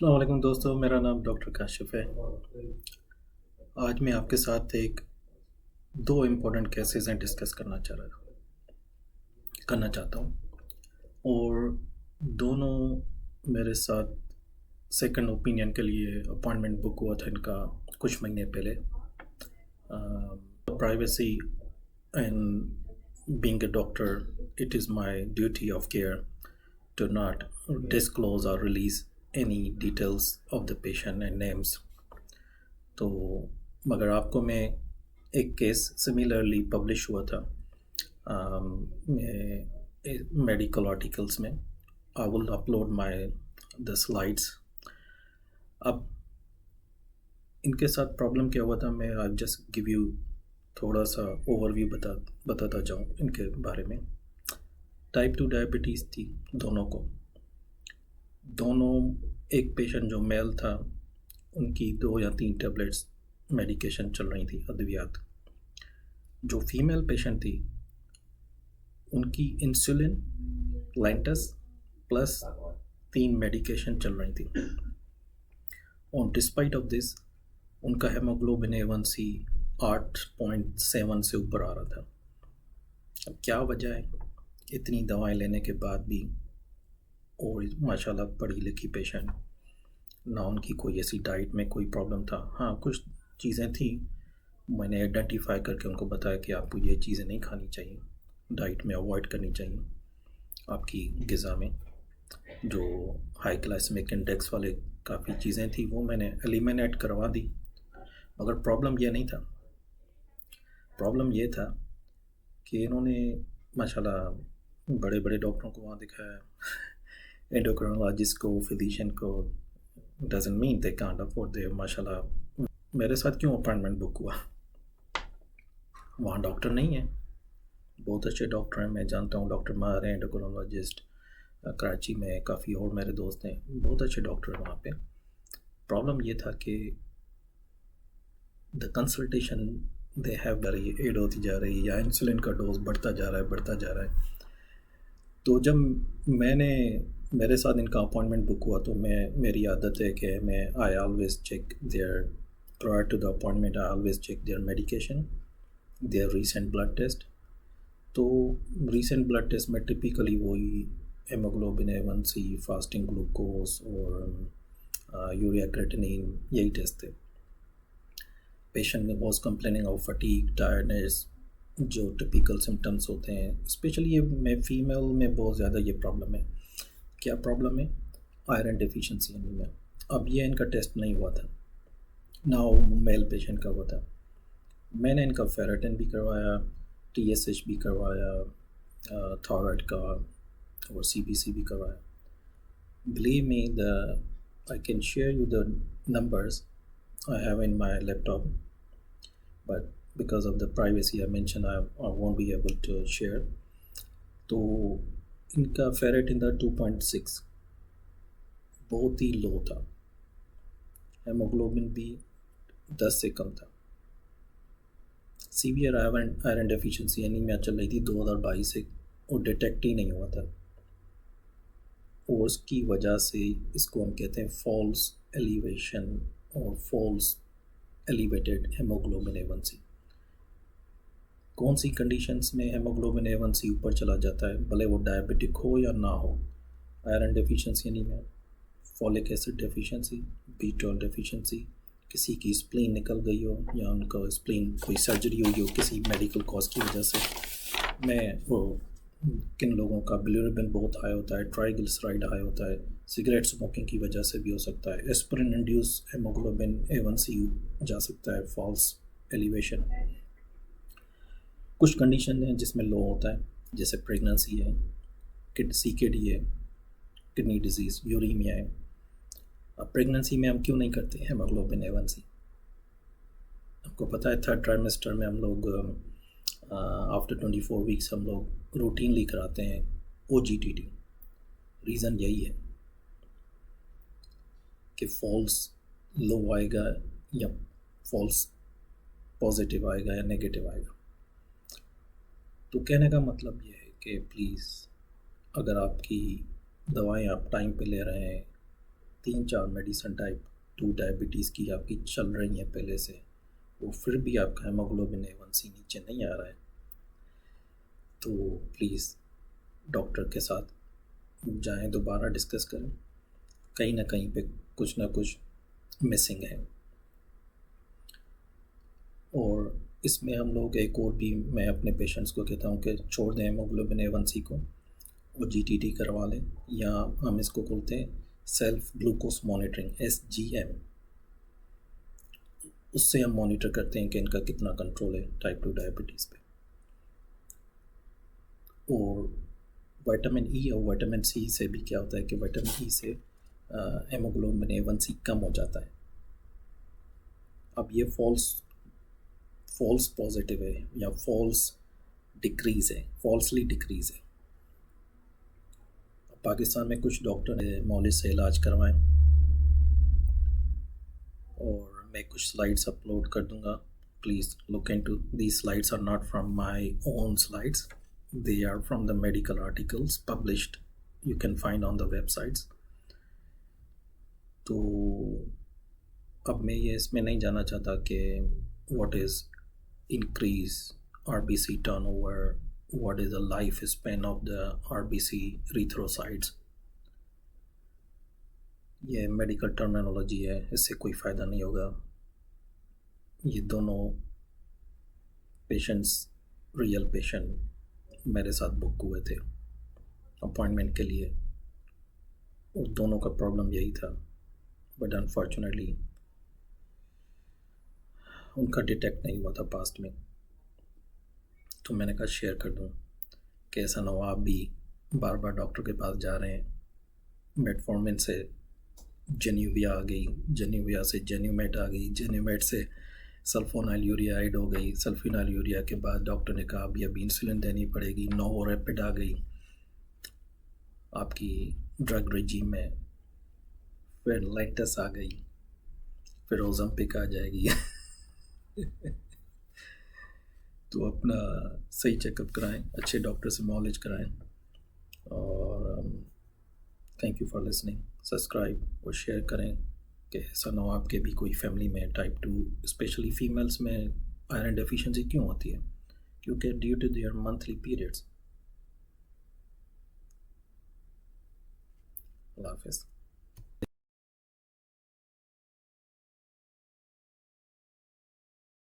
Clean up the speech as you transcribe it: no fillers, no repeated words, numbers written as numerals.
अस्सलाम वालेकुम दोस्तों, मेरा नाम डॉक्टर काशिफ़ है। आज मैं आपके साथ एक 2 इम्पोर्टेंट केसेज़ हैं डिस्कस करना चाहता हूँ और दोनों मेरे साथ सेकंड ओपिनियन के लिए अपॉइंटमेंट बुक हुआ था इनका कुछ महीने पहले। Privacy and being a doctor, it is my duty of care to not disclose or release any details of the patient and names. तो मगर आपको मैं एक केस सिमिलरली पब्लिश हुआ था मेडिकल आर्टिकल्स में। I will upload my the slides. अब इनके साथ प्रॉब्लम क्या हुआ था, मैं आई जस्ट गिव यू थोड़ा सा ओवरव्यू बताता जाऊँ इनके बारे में। टाइप 2 डायबिटीज़ थी दोनों को। दोनों, एक पेशेंट जो मेल था उनकी 2 या 3 टैबलेट्स मेडिकेशन चल रही थी, अद्वियात। जो फीमेल पेशेंट थी उनकी इंसुलिन, लैंटस प्लस 3 मेडिकेशन चल रही थी और डिस्पाइट ऑफ दिस उनका हेमोग्लोबिन A1C 8.7 से ऊपर आ रहा था। अब क्या वजह है इतनी दवाएं लेने के बाद भी? और माशाल्लाह पढ़ी लिखी पेशेंट, ना उनकी कोई ऐसी डाइट में कोई प्रॉब्लम था। हाँ, कुछ चीज़ें थी, मैंने आइडेंटिफाई करके उनको बताया कि आपको ये चीज़ें नहीं खानी चाहिए, डाइट में अवॉइड करनी चाहिए आपकी ग़िज़ा में। जो हाई ग्लाइसेमिक इंडेक्स वाले काफ़ी चीज़ें थी वो मैंने एलिमिनेट करवा दी। मगर प्रॉब्लम ये नहीं था। प्रॉब्लम ये था कि इन्होंने माशाल्लाह बड़े बड़े डॉक्टरों को वहाँ दिखाया, एंडोक्रिनोलॉजिस्ट को, फिजिशियन को। Doesn't mean they can't afford they माशाल्लाह। मेरे साथ क्यों अपॉइंटमेंट बुक हुआ? वहाँ डॉक्टर नहीं है, बहुत अच्छे डॉक्टर हैं, मैं जानता हूँ। डॉक्टर मार हैं एंडोक्रिनोलॉजिस्ट, कराची में काफ़ी और मेरे दोस्त हैं, बहुत अच्छे डॉक्टर हैं वहाँ पे। प्रॉब्लम ये था कि the consultation they have very एड होती जा रही है या इंसुलिन का डोज बढ़ता जा रहा है। तो जब मेरे साथ इनका अपॉइंटमेंट बुक हुआ तो मेरी आदत है कि मैं I always check their prior to the appointment, I always check their medication, their recent blood test. तो रीसेंट ब्लड टेस्ट में टिपिकली वही हेमोग्लोबिन A1C, फास्टिंग ग्लूकोज और यूरिया क्रेटिनिन, यही टेस्ट थे। Patient was complaining of fatigue, tiredness, जो typical symptoms होते हैं। Specially ये में फीमेल में बहुत ज़्यादा ये प्रॉब्लम है। क्या प्रॉब्लम है? आयरन डिफिशिएंसी में। अब ये इनका टेस्ट नहीं हुआ था ना, मेल पेशेंट का हुआ था। मैंने इनका फेरेटिन भी करवाया, TSH भी करवाया, थायराइड का और CBC भी करवाया। Believe me, I can share you the numbers I have in my laptop, but because of the privacy I mentioned, I won't be able to share. तो इनका फेरेटिन था 2.6, बहुत ही लो था। हेमोग्लोबिन भी 10 से कम था। सीवियर आयरन डेफिशिएंसी एनीमिया चल रही थी 2022 से और डिटेक्ट ही नहीं हुआ था। और उसकी वजह से इसको हम कहते हैं फॉल्स एलिवेशन और फॉल्स एलिवेटेड हेमोग्लोबिन A1C। कौन सी कंडीशंस में हेमोग्लोबिन A1C ऊपर चला जाता है, भले वो डायबिटिक हो या ना हो? Iron deficiency anaemia, folic acid deficiency, B12 deficiency, किसी की स्प्लीन निकल गई हो या उनका स्प्लीन कोई सर्जरी हुई हो किसी मेडिकल कॉज की वजह से। किन लोगों का बिलिरुबिन बहुत हाई होता है, ट्राइग्लिसराइड हाई होता है, सिगरेट स्मोकिंग की वजह से भी हो सकता है, एस्पिरिन इंड्यूस हेमोग्लोबिन A1C जा सकता है, फॉल्स एलिवेशन। कुछ कंडीशन हैं जिसमें लो होता है, जैसे प्रेगनेंसी है, CKD है, किडनी डिजीज़, यूरीमिया है। अब प्रेगनेंसी में हम क्यों नहीं करते हेमोग्लोबिन A1C? आपको पता है 3rd ट्राइमेस्टर में हम लोग आफ्टर 24 वीक्स हम लोग रूटीनली कराते हैं OGTT। रीज़न यही है कि फॉल्स लो आएगा या फॉल्स पॉजिटिव आएगा या नेगेटिव आएगा। तो कहने का मतलब ये है कि प्लीज़, अगर आपकी दवाएं आप टाइम पे ले रहे हैं, 3-4 मेडिसिन टाइप 2 डायबिटीज़ की आपकी चल रही हैं पहले से, वो फिर भी आपका हेमोग्लोबिन A1C नीचे नहीं आ रहा है, तो प्लीज़ डॉक्टर के साथ जाएं, दोबारा डिस्कस करें। कहीं ना कहीं पे कुछ ना कुछ मिसिंग है। और इसमें हम लोग एक और भी, मैं अपने पेशेंट्स को कहता हूँ कि छोड़ दें हेमोग्लोबिन A1C को, वो GTT करवा लें, या हम इसको बोलते हैं सेल्फ ग्लूकोज मॉनिटरिंग SGM। उससे हम मॉनिटर करते हैं कि इनका कितना कंट्रोल है टाइप 2 डायबिटीज़ पे। और विटामिन E और विटामिन C से भी क्या होता है कि विटामिन E से हेमोग्लोबिन A1C कम हो जाता है। अब ये फॉल्स पॉजिटिव है या फॉल्स डिक्रीज़ है, फॉल्सली डिक्रीज़ है। पाकिस्तान में कुछ डॉक्टर ने मौलिस से इलाज करवाएं, और मैं कुछ स्लाइड्स अपलोड कर दूंगा। Please look into these slides are not from my own slides, they are from the medical articles published, you can find on the websites। तो अब मैं ये इसमें नहीं जाना चाहता कि what is increase RBC turnover, what is the life span of the RBC erythrocytes। ये मेडिकल टर्मिनोलॉजी है, इससे कोई फ़ायदा नहीं होगा। ये दोनों पेशेंट्स, रियल पेशेंट मेरे साथ बुक हुए थे अपॉइंटमेंट के लिए, और दोनों का प्रॉब्लम यही था, बट अनफॉर्चुनेटली उनका डिटेक्ट नहीं हुआ था पास्ट में। तो मैंने कहा शेयर कर दूं कि ऐसा ना हो आप भी बार बार डॉक्टर के पास जा रहे हैं, मेटफॉर्मिन से जेन्यूविया आ गई, जेन्यूविया से जेन्यूमेट आ गई, जेन्यूमेट से सल्फोनाइल यूरिया ऐड हो गई, सल्फोनाइल यूरिया के बाद डॉक्टर ने कहा अभी अभी इंसुलिन देनी पड़ेगी, नोवोरेपिड आ गई आपकी ड्रग रिजीम में, फिर लेंटस आ गई, फिर ओज़म्पिक आ जाएगी। तो अपना सही चेकअप कराएं, अच्छे डॉक्टर से नॉलेज कराएं। और thank you for listening. Subscribe और शेयर करें कि ऐसा ना हो आपके भी कोई फैमिली में टाइप 2, स्पेशली फीमेल्स में आयरन डेफिशिएंसी क्यों होती है, क्योंकि due to their monthly periods. अल्लाह हाफ़िज़।